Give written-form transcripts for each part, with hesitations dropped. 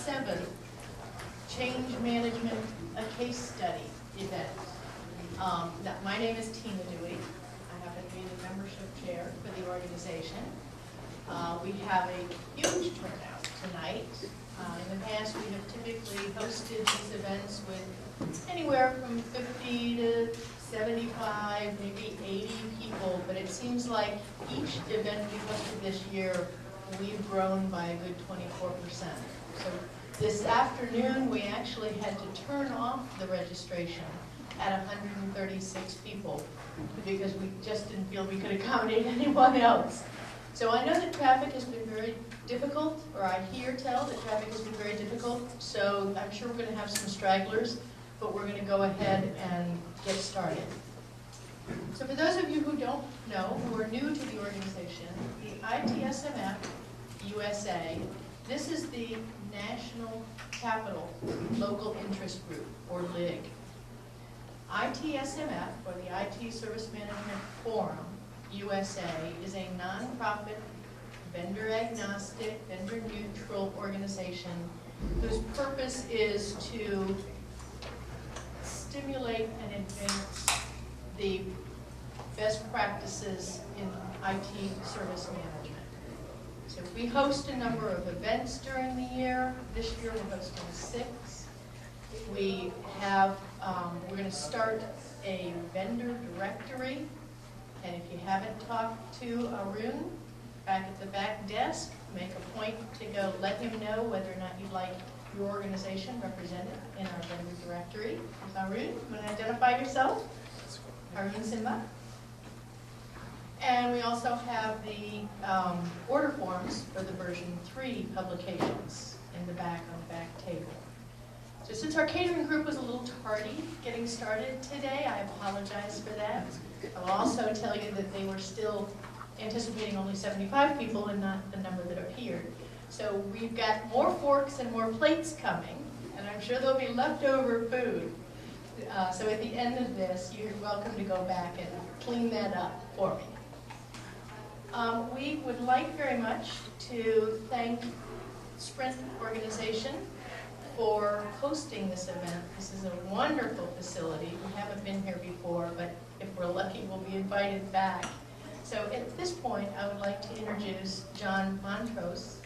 7th Change Management, a Case Study event. My name is Tina Dewey. I happen to be the membership chair for the organization. We have a huge turnout tonight. In the past, we have typically hosted these events with anywhere from 50 to 75, maybe 80 people, but it seems like each event we hosted this year, we've grown by a good 24%. So this afternoon, we actually had to turn off the registration at 136 people because we just didn't feel we could accommodate anyone else. So I know that traffic has been very difficult, or I hear tell that traffic has been very difficult, so I'm sure we're going to have some stragglers, but we're going to go ahead and get started. So for those of you who don't know, who are new to the organization, the ITSMF USA, this is the National Capital Local Interest Group, or LIG. ITSMF, or the IT Service Management Forum USA, is a nonprofit, vendor-agnostic, vendor-neutral organization whose purpose is to stimulate and advance the best practices in IT service management. So we host a number of events during the year. This year we're hosting 6. We have, we're going to start a vendor directory. And if you haven't talked to Arun back at the back desk, make a point to go let him know whether or not you'd like your organization represented in our vendor directory. Arun, you want to identify yourself? Arun Simba. And we also have the order forms for the version 3 publications in the back on the back table. So since our catering group was a little tardy getting started today, I apologize for that. I will also tell you that they were still anticipating only 75 people and not the number that appeared. So we've got more forks and more plates coming, and I'm sure there'll be leftover food. So at the end of this, you're welcome to go back and clean that up for me. We would like very much to thank Sprint Organization for hosting this event. This is a wonderful facility. We haven't been here before, but if we're lucky, we'll be invited back. So at this point, I would like to introduce John Montrose,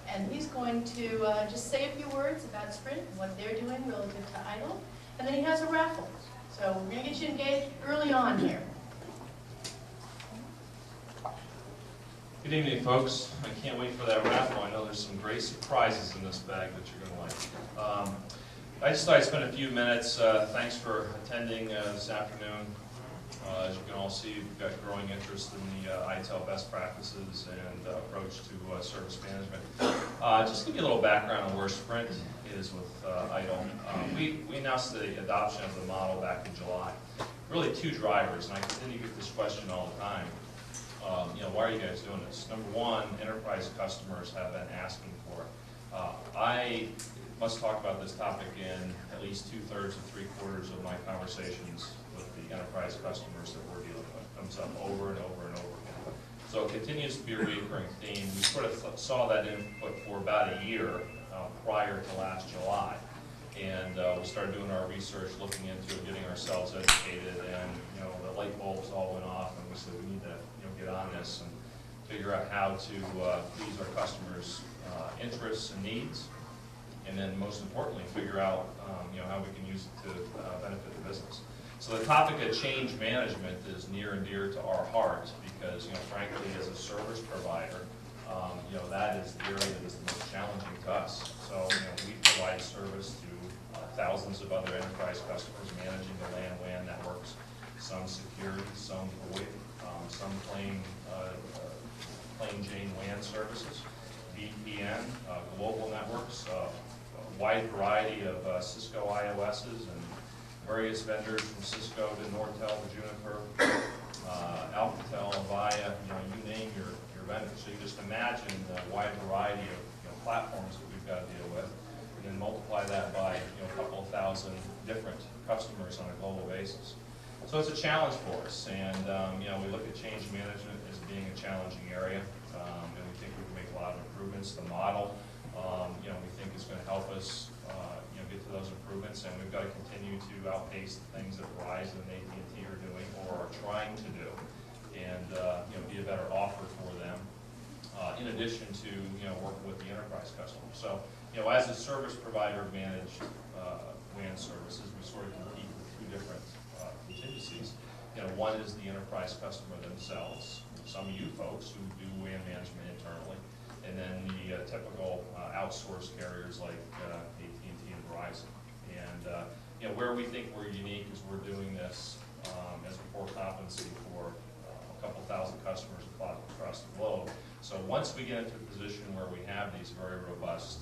and he's going to just say a few words about Sprint and what they're doing relative to ITIL, and then he has a raffle. So we're going to get you engaged early on here. Good evening, folks. I can't wait for that raffle. I know there's some great surprises in this bag that you're going to like. I just thought I'd spend a few minutes. Thanks for attending this afternoon. As you can all see, we've got growing interest in the ITIL best practices and approach to service management. Just to give you a little background on where Sprint is with ITIL. We announced the adoption of the model back in July. Really 2 drivers, and I continue to get this question all the time. Why are you guys doing this? Number one, enterprise customers have been asking for it. I must talk about this topic in at least 2/3 to 3/4 of my conversations with the enterprise customers that we're dealing with. It comes up over and over and over again. So it continues to be a recurring theme. We sort of saw that input for about a year prior to last July. And we started doing our research, looking into it, getting ourselves educated, and the light bulbs all went off, and we said we need to get on this and figure out how to please our customers' interests and needs, and then most importantly, figure out how we can use it to benefit the business. So the topic of change management is near and dear to our heart because, frankly, as a service provider, that is the area that is the most challenging to us. So we provide service to thousands of other enterprise customers managing the LAN-WAN networks, some security, some VoIP, some plain Jane WAN services, VPN, global networks, a wide variety of Cisco IOSs and various vendors from Cisco to Nortel to Juniper, Alcatel, Avaya, you name your vendor. So you just imagine the wide variety of platforms that we've got to deal with, and then multiply that by a couple of thousand different customers on a global basis. So it's a challenge for us, and we look at change management as being a challenging area, and we think we can make a lot of improvements. The model, we think is going to help improvements, and we've got to continue to outpace the things that Verizon and AT&T are doing or are trying to do, and be a better offer for them. In addition to working with the enterprise customer. So as a service provider of managed WAN services, we sort of compete with two different contingencies. One is the enterprise customer themselves, some of you folks who do WAN management internally, and then the typical outsourced carriers like AT&T and Verizon. And where we think we're unique is we're doing this as a core competency for a couple thousand customers across the globe. So once we get into a position where we have these very robust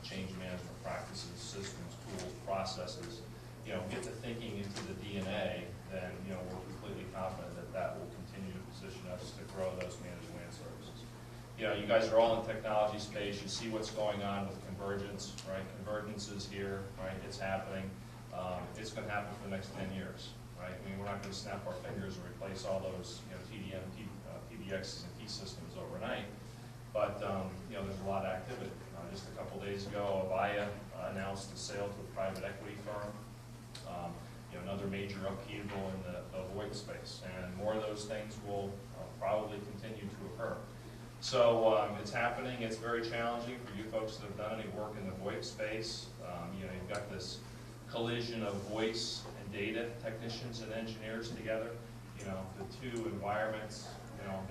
change management practices, systems, tools, processes, get the thinking into the DNA, then we're completely confident that that will continue to position us to grow those managed WAN services. You guys are all in technology space. You see what's going on with convergence, right? Convergence is here, right? It's happening. It's going to happen for the next 10 years, right? I mean, we're not going to snap our fingers and replace all those TDM, PBXs and key systems overnight, but there's a lot of activity. Just a couple days ago, Avaya announced a sale to a private equity firm. Another major upheaval in the VoIP space, and more of those things will probably continue to occur. So it's happening. It's very challenging for you folks that have done any work in the VoIP space. You've got this collision of voice and data technicians and engineers together. The two environments,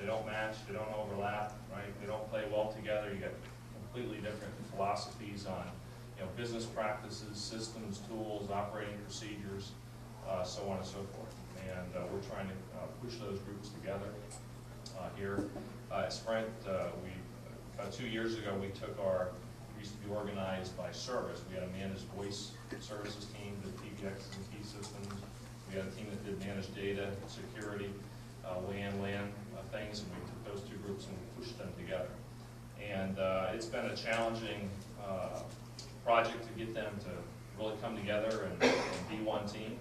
they don't match, they don't overlap, right? They don't play well together. You got completely different philosophies on, business practices, systems, tools, operating procedures, so on and so forth. And we're trying to push those groups together here. At Sprint, about 2 years ago, we used to be organized by service. We had a managed voice services team that did PBXs and key systems. We had a team that did managed data, security, WAN, LAN things, and we took those two groups and pushed them together. And it's been a challenging project to get them to really come together and be one team.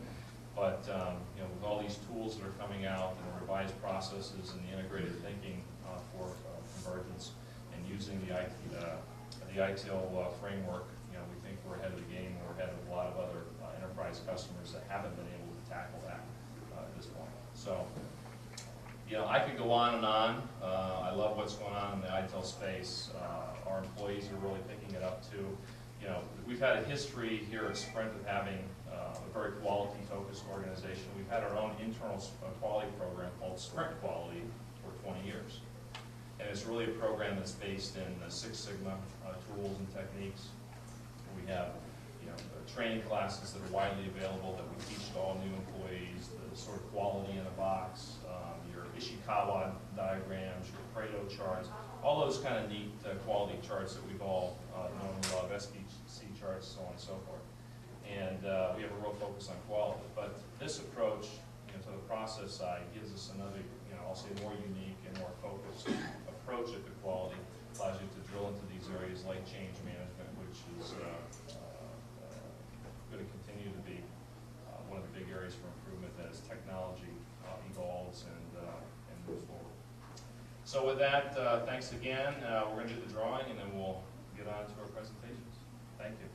But with all these tools that are coming out and the revised processes and the integrated thinking for convergence and using the ITIL framework, we think we're ahead of the game. We're ahead of a lot of other enterprise customers that haven't been able to tackle that at this point. So, I could go on and on. I love what's going on in the ITIL space. Our employees are really picking it up too. We've had a history here at Sprint of having a very quality-focused organization. We've had our own internal quality program called Sprint Quality for 20 years. And it's really a program that's based in Six Sigma tools and techniques. We have training classes that are widely available that we teach to all new employees, the sort of quality in a box, your Ishikawa diagrams, your Pareto charts, all those kind of neat quality charts that we've all known and love, SBC charts, so on and so forth. And we have a real focus on quality. But this approach to the process side gives us another, I'll say more unique and more focused approach at the quality, allows you to drill into these areas like change management, which is going to continue to be one of the big areas for improvement as technology evolves and moves forward. So with that, thanks again. We're going to do the drawing and then we'll get on to our presentations. Thank you.